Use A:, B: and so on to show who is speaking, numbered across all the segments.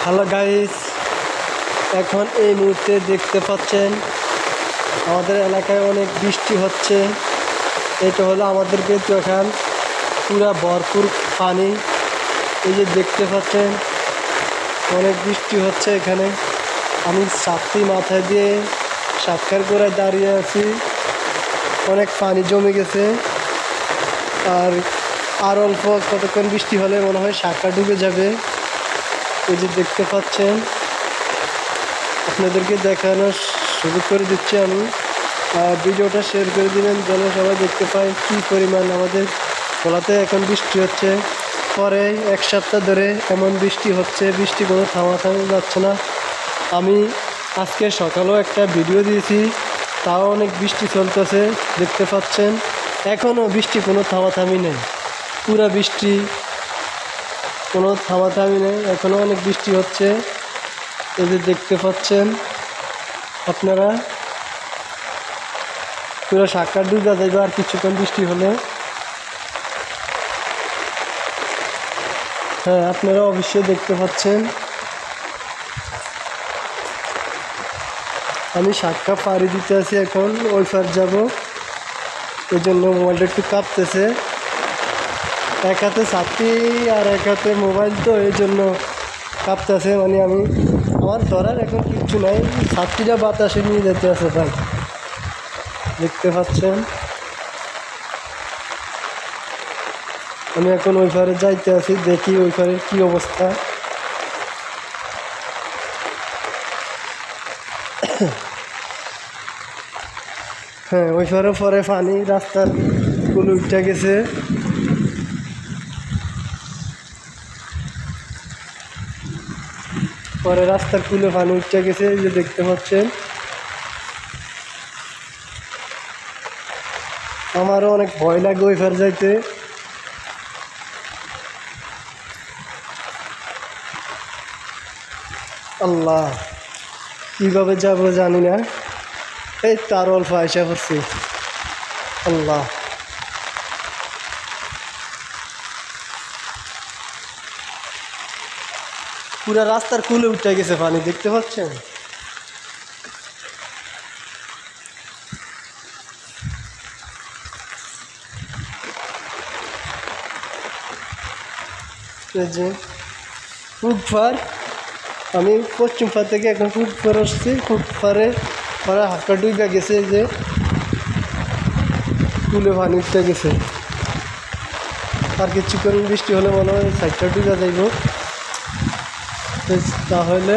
A: Hello guys, এখন এই মুহূর্তে দেখতে পাচ্ছেন আমাদের এলাকায় অনেক বৃষ্টি হচ্ছে। এটা হলো আমাদের বেতুয়াখাল, পুরা ভরপুর পানি। এই যে দেখতে পাচ্ছেন অনেক বৃষ্টি হচ্ছে এখানে। আমি ছাত্রী মাথায় দিয়ে সাক্ষার গোড়ায় দাঁড়িয়ে আছি, অনেক পানি জমে গেছে। আর অল্প কতক্ষণ বৃষ্টি হলে মনে হয় শাখা ডুবে যাবে। এই যে দেখতে পাচ্ছেন, আপনাদেরকে দেখানোর সুযোগ করে দিচ্ছি আমি। ভিডিওটা শেয়ার করে দিবেন যেন সবাই দেখতে পায় কী পরিমাণ আমাদের ভোলাতে এখন বৃষ্টি হচ্ছে। পরে এক সপ্তাহ ধরে এমন বৃষ্টি হচ্ছে, বৃষ্টি কোনো থামাথামি যাচ্ছে না। আমি আজকে সকালেও একটা ভিডিও দিয়েছি, তাও অনেক বৃষ্টি চলতেছে দেখতে পাচ্ছেন। এখনও বৃষ্টি কোনো থামাথামি নেই, পুরা বৃষ্টি, কোনো থামাথামি নেই, এখনও অনেক বৃষ্টি হচ্ছে। এই যে দেখতে পাচ্ছেন আপনারা, পুরো শাখা ডুবে যাবে আর কিছুক্ষণ বৃষ্টি হলে। হ্যাঁ, আপনারা অবশ্যই দেখতে পাচ্ছেন। আমি শাখা পাড়ি দিতে আছি, এখন ওই পার যাবো, এই জন্য মোবাইলটা একটু কাঁপতেছে। এক হাতে ছাতি আর এক হাতে মোবাইল, তো এই জন্য কাঁপতেছে। মানে আমার ধরার এখন কিচ্ছু নাই, ছাতিটা বাতাসে নিয়ে যেতে আছে ভাই, দেখতে পাচ্ছেন। আমি এখন ওই পারে যাইতে আছি, দেখি ওই পারের কী অবস্থা। হ্যাঁ, ওই পারে পরে পানি রাস্তার গুলো উঠে গেছে। পরে রাস্তার কুলে পানি উঠে গেছে, এই যে দেখতে পাচ্ছেন। আমারও অনেক ভয় লাগে ওই পার যাইতে। আল্লাহ, কীভাবে যাবো জানি না। এই তার অল্প আয়সা করছি। আল্লাহ, পুরা রাস্তার কুলে উঠে গেছে পানি, দেখতে পাচ্ছেন। এই যে ফুটপার, আমি পশ্চিম পার থেকে এখন ফুটপার আসছি। ফুটপারে পরে হাফটা ডুবে গেছে, এই যে কুলে পানি উঠে গেছে। আর কিছুক্ষণ বৃষ্টি হলে মনে হয় সাইডটা ডুবে যাইব। তাহলে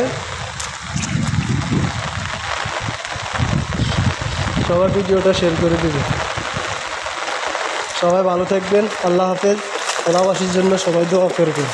A: সবাই ভিডিওটা শেয়ার করে দেবে। সবাই ভালো থাকবেন, আল্লাহ হাফেজ। এলাকাবাসীর জন্য সবাই দোয়া করবেন।